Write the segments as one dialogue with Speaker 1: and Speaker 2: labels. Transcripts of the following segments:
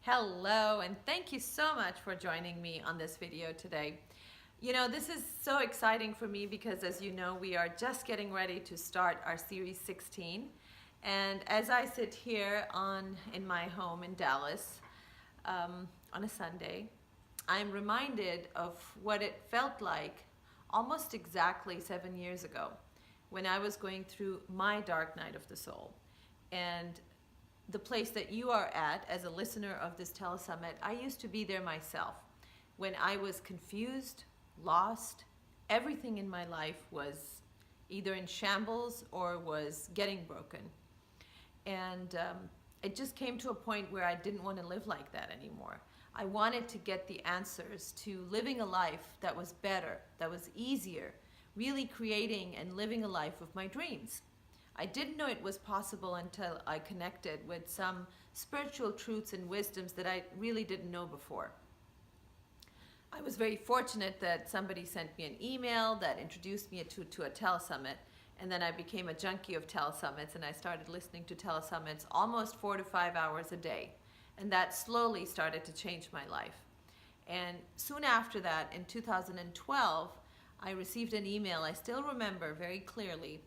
Speaker 1: Hello, and thank you so much for joining me on this video today. This is so exciting for me because, as you know, we are just getting ready to start our Series 16. And as I sit here in my home in Dallas on a Sunday, I'm reminded of what it felt like almost exactly 7 years ago when I was going through my dark night of the soul. And the place that you are at as a listener of this telesummit, I used to be there myself when I was confused, lost. Everything in my life was either in shambles or was getting broken. And it just came to a point where I didn't want to live like that anymore. I wanted to get the answers to living a life that was better, that was easier, really creating and living a life of my dreams. I didn't know it was possible until I connected with some spiritual truths and wisdoms that I really didn't know before. I was very fortunate that somebody sent me an email that introduced me to a telesummit, and then I became a junkie of telesummits, and I started listening to telesummits almost 4 to 5 hours a day, and that slowly started to change my life. And soon after that, in 2012, I received an email, I still remember very clearly,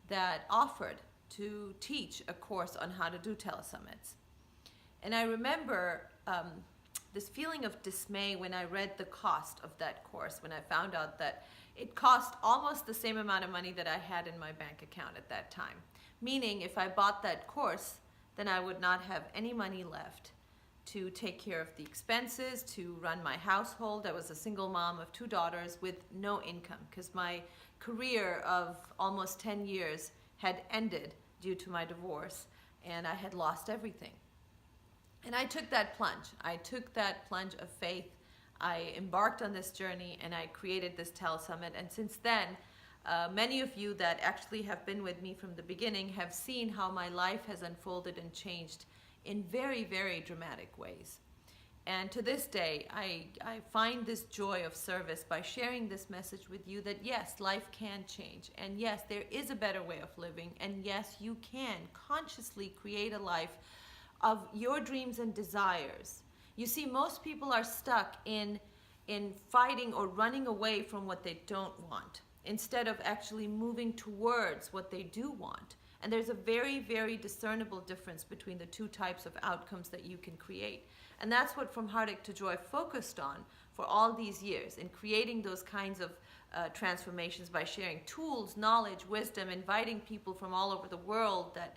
Speaker 1: that offered to teach a course on how to do telesummits. And I remember this feeling of dismay when I read the cost of that course, when I found out that it cost almost the same amount of money that I had in my bank account at that time. Meaning, if I bought that course, then I would not have any money left to take care of the expenses, to run my household. I was a single mom of 2 daughters with no income because my career of almost 10 years had ended due to my divorce, and I had lost everything. And I took that plunge. I took that plunge of faith. I embarked on this journey, and I created this telesummit. And since then, many of you that actually have been with me from the beginning have seen how my life has unfolded and changed in very, very dramatic ways. And to this day, I find this joy of service by sharing this message with you that yes, life can change. And yes, there is a better way of living. And yes, you can consciously create a life of your dreams and desires. You see, most people are stuck in fighting or running away from what they don't want, instead of actually moving towards what they do want. And there's a very, very discernible difference between the two types of outcomes that you can create. And that's what From Heartache to Joy focused on for all these years, in creating those kinds of transformations by sharing tools, knowledge, wisdom, inviting people from all over the world that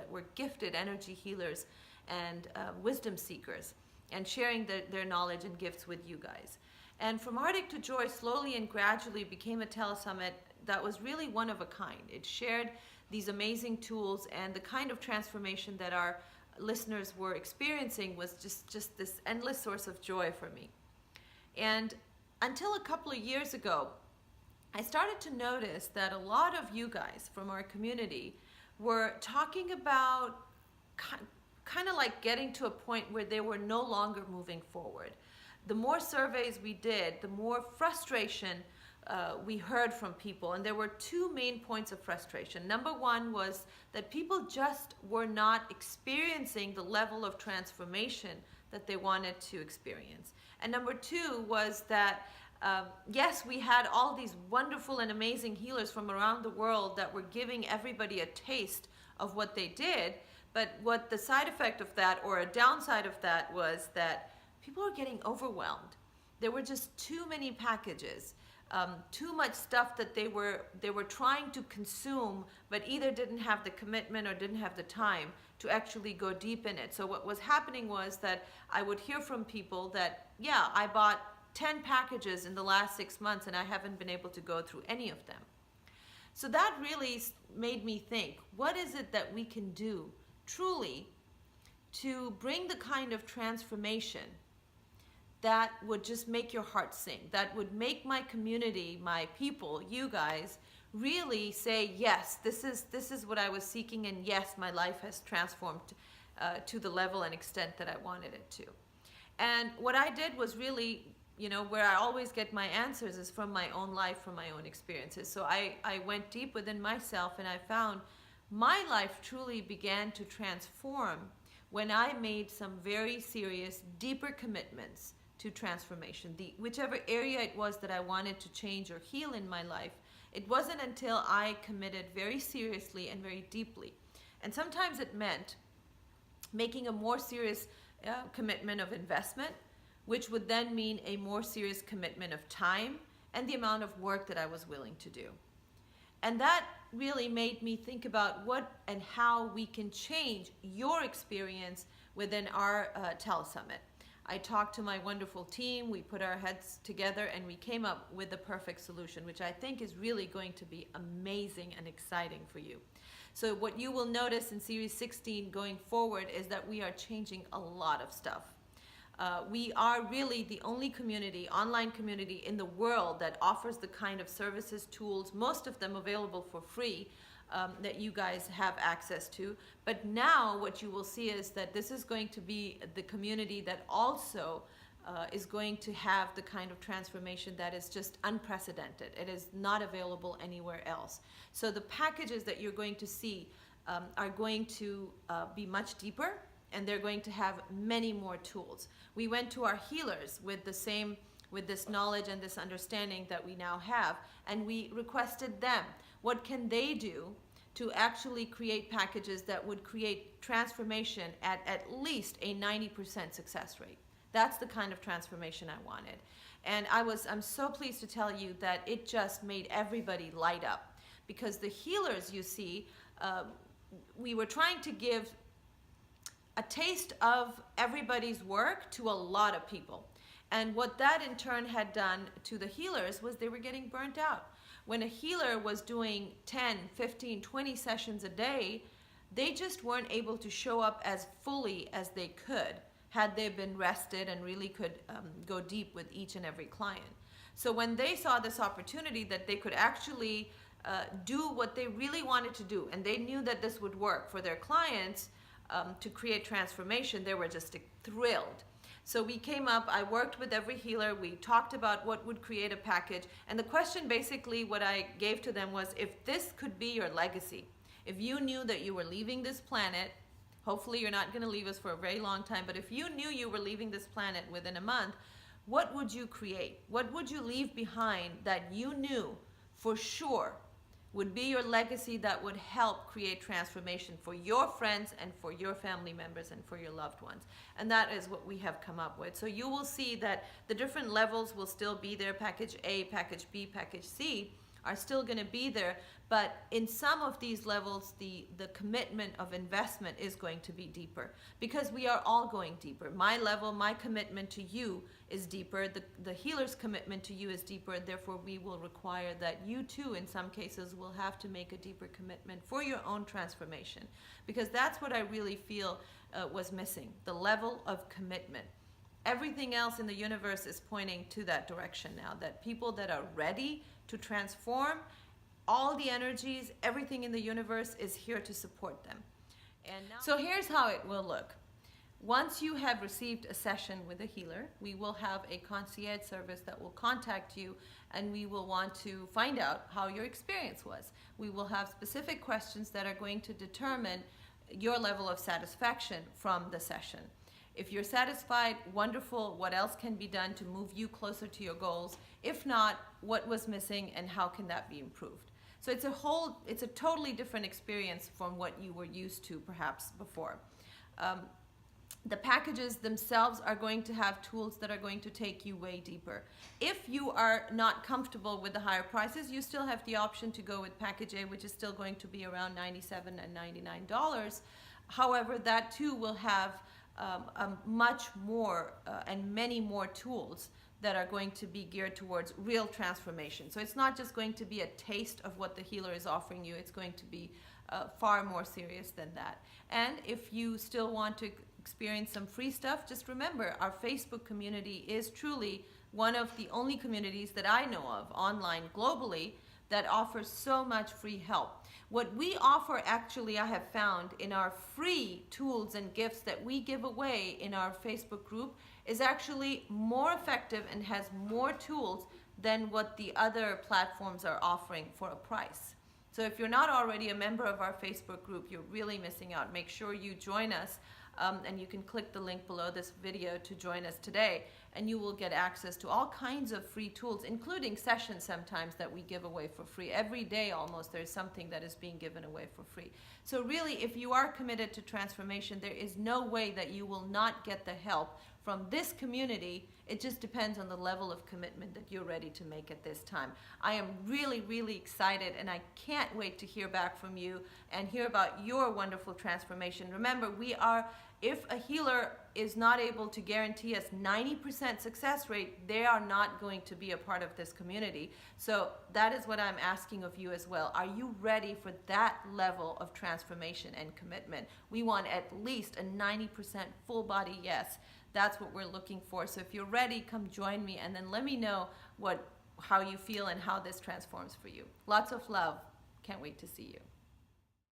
Speaker 1: were gifted energy healers and wisdom seekers, and sharing their knowledge and gifts with you guys. And From Heartache to Joy slowly and gradually became a telesummit that was really one of a kind. It shared these amazing tools, and the kind of transformation that our listeners were experiencing was just this endless source of joy for me. And until a couple of years ago, I started to notice that a lot of you guys from our community were talking about kind of like getting to a point where they were no longer moving forward. The more surveys we did, the more frustration we heard from people, and there were 2 main points of frustration. Number one was that people just were not experiencing the level of transformation that they wanted to experience. And number 2 was that yes, we had all these wonderful and amazing healers from around the world that were giving everybody a taste of what they did, but what the side effect of that, or a downside of that, was that people were getting overwhelmed. There were just too many packages. Too much stuff that they were trying to consume, but either didn't have the commitment or didn't have the time to actually go deep in it. So what was happening was that I would hear from people that, yeah, I bought 10 packages in the last 6 months and I haven't been able to go through any of them. So that really made me think, what is it that we can do truly to bring the kind of transformation that would just make your heart sing, that would make my community, my people, you guys, really say, yes, this is what I was seeking, and yes, my life has transformed to the level and extent that I wanted it to. And what I did was really, where I always get my answers is from my own life, from my own experiences. So I went deep within myself, and I found my life truly began to transform when I made some very serious, deeper commitments to transformation, whichever area it was that I wanted to change or heal in my life. It wasn't until I committed very seriously and very deeply. And sometimes it meant making a more serious commitment of investment, which would then mean a more serious commitment of time and the amount of work that I was willing to do. And that really made me think about what and how we can change your experience within our telesummit. I talked to my wonderful team, we put our heads together, and we came up with the perfect solution, which I think is really going to be amazing and exciting for you. So what you will notice in Series 16 going forward is that we are changing a lot of stuff. We are really the only community, online community in the world that offers the kind of services, tools, most of them available for free, that you guys have access to. But now what you will see is that this is going to be the community that also is going to have the kind of transformation that is just unprecedented. It is not available anywhere else. So the packages that you're going to see are going to be much deeper, and they're going to have many more tools. We went to our healers with this knowledge and this understanding that we now have, and we requested them, what can they do to actually create packages that would create transformation at least a 90% success rate. That's the kind of transformation I wanted. And I'm so pleased to tell you that it just made everybody light up, because the healers, you see, we were trying to give a taste of everybody's work to a lot of people. And what that in turn had done to the healers was they were getting burnt out. When a healer was doing 10, 15, 20 sessions a day, they just weren't able to show up as fully as they could had they been rested and really could go deep with each and every client. So when they saw this opportunity that they could actually do what they really wanted to do, and they knew that this would work for their clients, to create transformation, they were just thrilled. So we came up, I worked with every healer, we talked about what would create a package, and the question basically what I gave to them was, if this could be your legacy, if you knew that you were leaving this planet, hopefully you're not going to leave us for a very long time, but if you knew you were leaving this planet within a month, what would you create? What would you leave behind that you knew for sure would be your legacy that would help create transformation for your friends and for your family members and for your loved ones? And that is what we have come up with. So you will see that the different levels will still be there. Package A, Package B, Package C are still going to be there, but in some of these levels the commitment of investment is going to be deeper, because we are all going deeper. My level, my commitment to you is deeper, the healer's commitment to you is deeper, and therefore we will require that you too in some cases will have to make a deeper commitment for your own transformation, because that's what I really feel was missing, the level of commitment. Everything else in the universe is pointing to that direction now, that people that are ready to transform, all the energies, everything in the universe is here to support them. And now, so here's how it will look. Once you have received a session with a healer, we will have a concierge service that will contact you, and we will want to find out how your experience was. We will have specific questions that are going to determine your level of satisfaction from the session. If you're satisfied, wonderful. What else can be done to move you closer to your goals? If not, what was missing and how can that be improved? So it's a totally different experience from what you were used to perhaps before. The packages themselves are going to have tools that are going to take you way deeper. If you are not comfortable with the higher prices, you still have the option to go with Package A, which is still going to be around $97 and $99. However, that too will have much more and many more tools that are going to be geared towards real transformation. So it's not just going to be a taste of what the healer is offering you, it's going to be far more serious than that. And if you still want to experience some free stuff, just remember our Facebook community is truly one of the only communities that I know of online globally that offers so much free help. What we offer, actually, I have found in our free tools and gifts that we give away in our Facebook group is actually more effective and has more tools than what the other platforms are offering for a price. So if you're not already a member of our Facebook group, you're really missing out. Make sure you join us. and you can click the link below this video to join us today, and you will get access to all kinds of free tools, including sessions sometimes that we give away for free. Every day almost there's something that is being given away for free. So really, if you are committed to transformation, there is no way that you will not get the help from this community. It just depends on the level of commitment that you're ready to make at this time. I am really, really excited, and I can't wait to hear back from you and hear about your wonderful transformation. Remember, if a healer is not able to guarantee us 90% success rate, they are not going to be a part of this community. So that is what I'm asking of you as well. Are you ready for that level of transformation and commitment? We want at least a 90% full body yes. That's what we're looking for. So if you're ready, come join me, and then let me know how you feel and how this transforms for you. Lots of love. Can't wait to see you.